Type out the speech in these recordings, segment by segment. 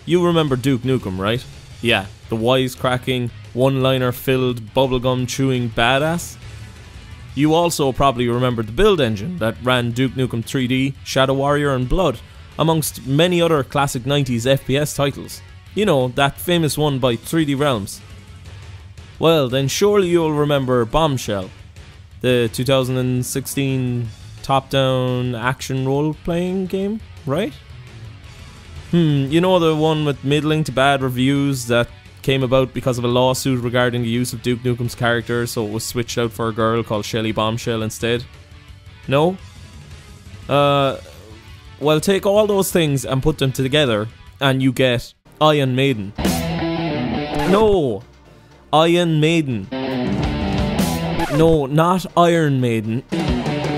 You remember Duke Nukem, right? Yeah, the wisecracking, one-liner filled, bubblegum chewing badass. You also probably remember the build engine that ran Duke Nukem 3D, Shadow Warrior and Blood, amongst many other classic 90s FPS titles. You know, that famous one by 3D Realms. Well, then surely you'll remember Bombshell, the 2016 top-down action role-playing game, right? You know, the one with middling to bad reviews that came about because of a lawsuit regarding the use of Duke Nukem's character, so it was switched out for a girl called Shelly Bombshell instead? No? Well, take all those things and put them together, and you get Ion Maiden. No! Ion Maiden. No, not Iron Maiden.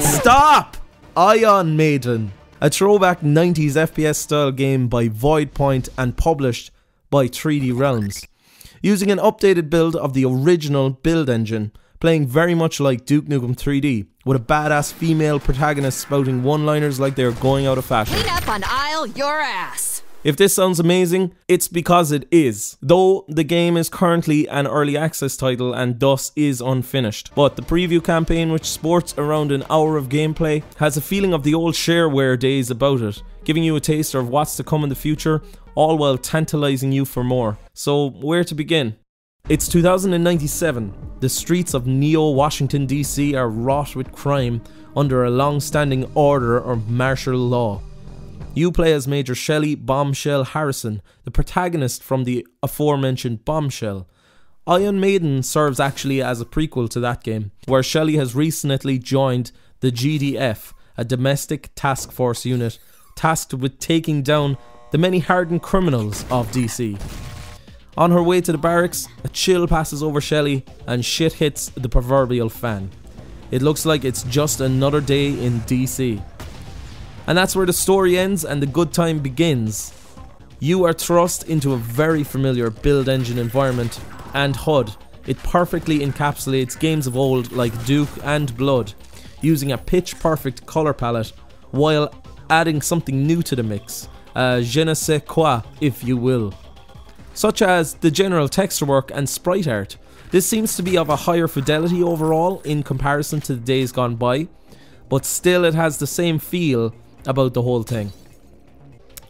Stop! Ion Maiden. A throwback 90s FPS style game by Voidpoint and published by 3D Realms. Using an updated build of the original build engine, playing very much like Duke Nukem 3D, with a badass female protagonist spouting one-liners like they're going out of fashion. Clean up on aisle your ass! If this sounds amazing, it's because it is. Though the game is currently an early access title and thus is unfinished. But the preview campaign, which sports around an hour of gameplay, has a feeling of the old shareware days about it, giving you a taster of what's to come in the future, all while tantalizing you for more. So where to begin? It's 2097. The streets of Neo-Washington DC are wrought with crime under a long-standing order of martial law. You play as Major Shelly Bombshell Harrison, the protagonist from the aforementioned Bombshell. Ion Maiden serves actually as a prequel to that game, where Shelly has recently joined the GDF, a domestic task force unit tasked with taking down the many hardened criminals of DC. On her way to the barracks, a chill passes over Shelly and shit hits the proverbial fan. It looks like it's just another day in DC. And that's where the story ends and the good time begins. You are thrust into a very familiar build engine environment and HUD. It perfectly encapsulates games of old like Duke and Blood, using a pitch perfect colour palette while adding something new to the mix, je ne sais quoi if you will, such as the general texture work and sprite art. This seems to be of a higher fidelity overall in comparison to the days gone by, but still it has the same feel about the whole thing.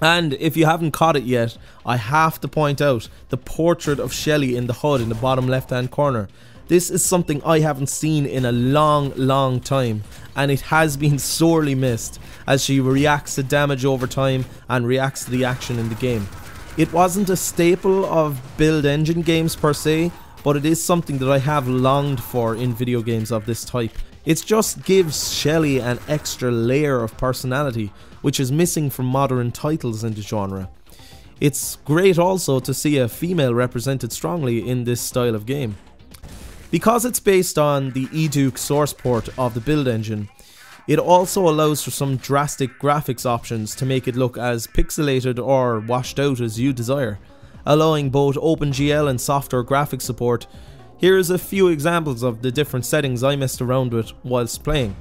And if you haven't caught it yet, I have to point out the portrait of Shelly in the HUD in the bottom left hand corner. This is something I haven't seen in a long time, and it has been sorely missed as she reacts to damage over time and reacts to the action in the game. It wasn't a staple of build engine games per se, but it is something that I have longed for in video games of this type. It just gives Shelly an extra layer of personality, which is missing from modern titles in the genre. It's great also to see a female represented strongly in this style of game. Because it's based on the eDuke source port of the build engine, it also allows for some drastic graphics options to make it look as pixelated or washed out as you desire, allowing both OpenGL and software graphics support. Here's a few examples of the different settings I messed around with whilst playing.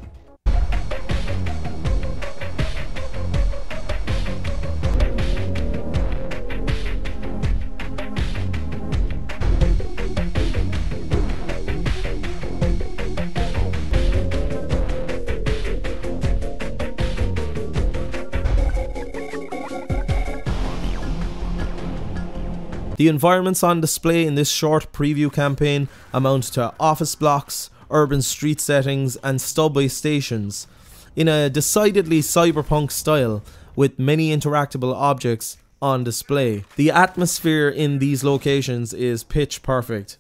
The environments on display in this short preview campaign amount to office blocks, urban street settings and subway stations, in a decidedly cyberpunk style with many interactable objects on display. The atmosphere in these locations is pitch perfect.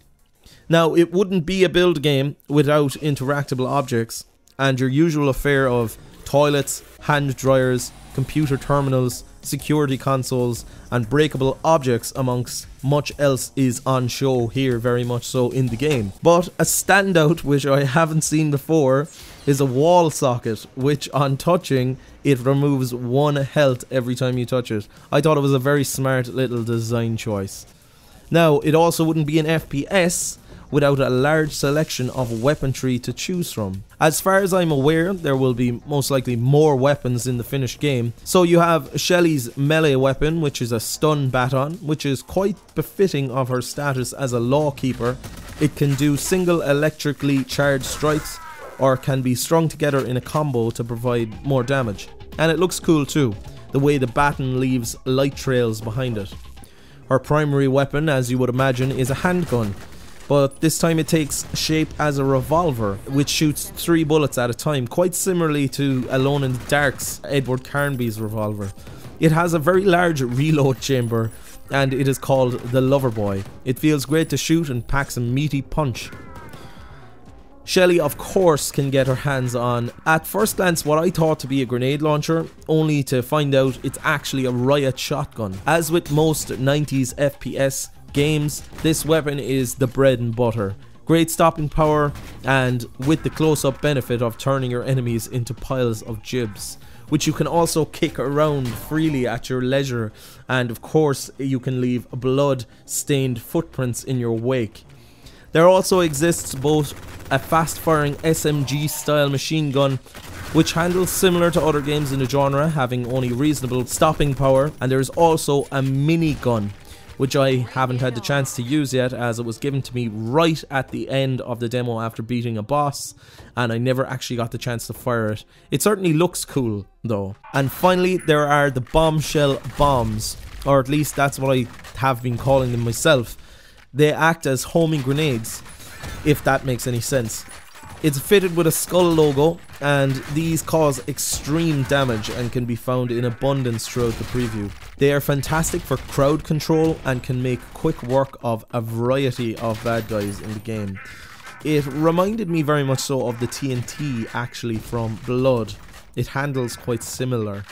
Now, it wouldn't be a build game without interactable objects and your usual affair of toilets, hand dryers, computer terminals, security consoles and breakable objects amongst much else is on show here, very much so in the game. But a standout which I haven't seen before is a wall socket, which on touching it removes 1 health every time you touch it. I thought it was a very smart little design choice. Now, it also wouldn't be an FPS without a large selection of weaponry to choose from. As far as I'm aware, there will be most likely more weapons in the finished game. So you have Shelly's melee weapon, which is a stun baton, which is quite befitting of her status as a lawkeeper. It can do single electrically charged strikes, or can be strung together in a combo to provide more damage. And it looks cool too, the way the baton leaves light trails behind it. Her primary weapon, as you would imagine, is a handgun, but this time it takes shape as a revolver, which shoots 3 bullets at a time, quite similarly to Alone in the Dark's Edward Carnby's revolver. It has a very large reload chamber, and it is called the Loverboy. It feels great to shoot and packs a meaty punch. Shelly, of course, can get her hands on, at first glance, what I thought to be a grenade launcher, only to find out it's actually a riot shotgun. As with most 90s FPS games, this weapon is the bread and butter. Great stopping power, and with the close-up benefit of turning your enemies into piles of gibs, which you can also kick around freely at your leisure, and of course you can leave blood-stained footprints in your wake. There also exists both a fast-firing SMG-style machine gun, which handles similar to other games in the genre, having only reasonable stopping power, and there is also a minigun, which I haven't had the chance to use yet, as it was given to me right at the end of the demo after beating a boss, and I never actually got the chance to fire it. It certainly looks cool though. And finally, there are the Bombshell bombs, or at least that's what I have been calling them myself. They act as homing grenades, if that makes any sense. It's fitted with a skull logo, and these cause extreme damage and can be found in abundance throughout the preview. They are fantastic for crowd control and can make quick work of a variety of bad guys in the game. It reminded me very much so of the TNT actually from Blood. It handles quite similar.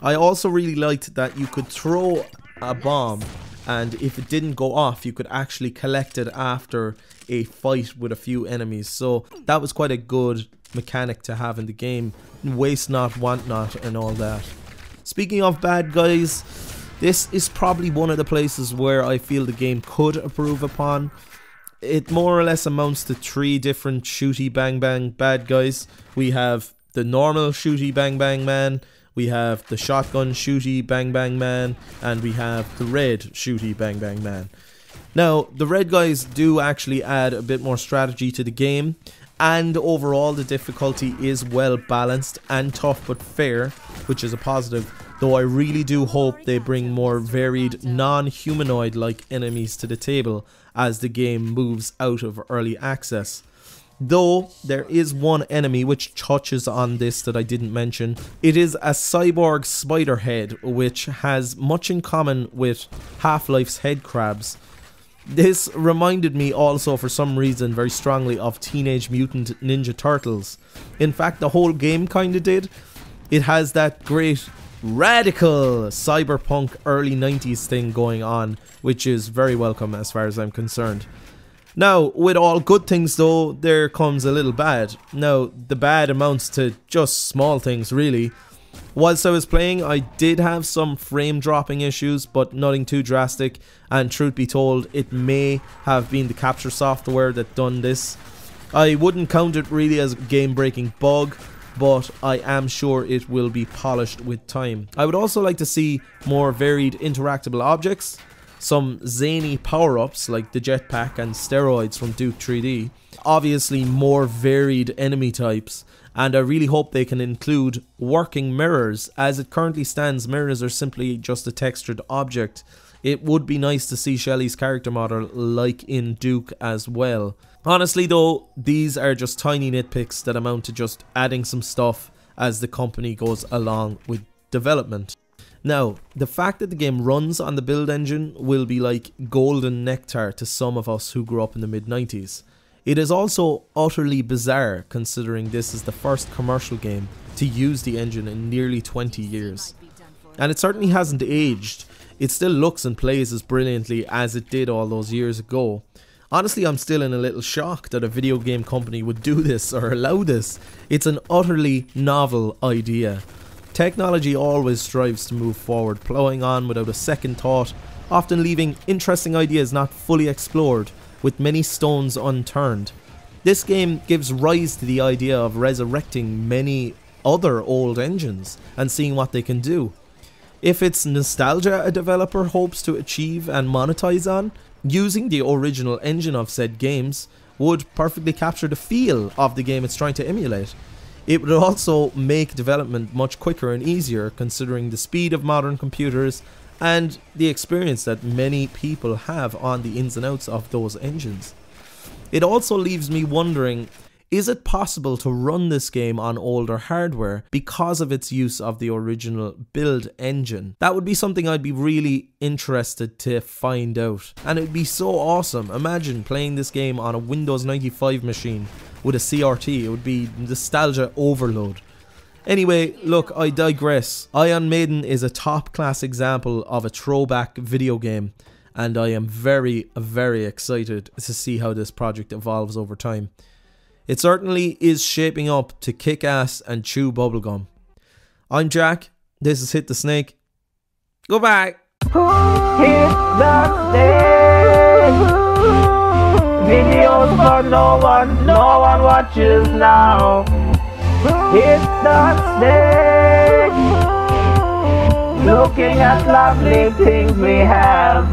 I also really liked that you could throw a bomb, and if it didn't go off, you could actually collect it after a fight with a few enemies. So that was quite a good mechanic to have in the game. Waste not, want not, and all that. Speaking of bad guys, this is probably one of the places where I feel the game could improve upon. It more or less amounts to 3 different shooty bang bang bad guys. We have the normal shooty bang bang man, we have the shotgun shooty bang bang man, and we have the red shooty bang bang man. Now, the red guys do actually add a bit more strategy to the game, and overall the difficulty is well balanced and tough but fair, which is a positive, though I really do hope they bring more varied non-humanoid like enemies to the table as the game moves out of early access. Though there is one enemy which touches on this that I didn't mention. It is a cyborg spider head, which has much in common with Half-Life's head crabs. This reminded me also for some reason very strongly of Teenage Mutant Ninja Turtles. In fact, the whole game kinda did. It has that great radical cyberpunk early 90s thing going on, which is very welcome as far as I'm concerned. Now, with all good things though, there comes a little bad. Now, the bad amounts to just small things really. Whilst I was playing, I did have some frame dropping issues, but nothing too drastic, and truth be told, it may have been the capture software that done this. I wouldn't count it really as a game-breaking bug, but I am sure it will be polished with time. I would also like to see more varied interactable objects, some zany power-ups like the jetpack and steroids from Duke 3D, obviously more varied enemy types, and I really hope they can include working mirrors. As it currently stands, mirrors are simply just a textured object. It would be nice to see Shelly's character model like in Duke as well. Honestly though, these are just tiny nitpicks that amount to just adding some stuff as the company goes along with development. Now, the fact that the game runs on the build engine will be like golden nectar to some of us who grew up in the mid-90s. It is also utterly bizarre considering this is the first commercial game to use the engine in nearly 20 years. And it certainly hasn't aged. It still looks and plays as brilliantly as it did all those years ago. Honestly, I'm still in a little shock that a video game company would do this or allow this. It's an utterly novel idea. Technology always strives to move forward, plowing on without a second thought, often leaving interesting ideas not fully explored with many stones unturned. This game gives rise to the idea of resurrecting many other old engines and seeing what they can do. If it's nostalgia a developer hopes to achieve and monetize on, using the original engine of said games would perfectly capture the feel of the game it's trying to emulate. It would also make development much quicker and easier, considering the speed of modern computers and the experience that many people have on the ins and outs of those engines. It also leaves me wondering, is it possible to run this game on older hardware because of its use of the original build engine? That would be something I'd be really interested to find out. And it'd be so awesome. Imagine playing this game on a Windows 95 machine with a CRT. It would be nostalgia overload. Anyway, look, I digress. Ion Maiden is a top class example of a throwback video game, and I am very, very excited to see how this project evolves over time. It certainly is shaping up to kick ass and chew bubblegum. I'm Jack, this is Hit the Snake. Goodbye! Hit the snake. Videos for no one watches now. Hit the snake. Looking at lovely things we have.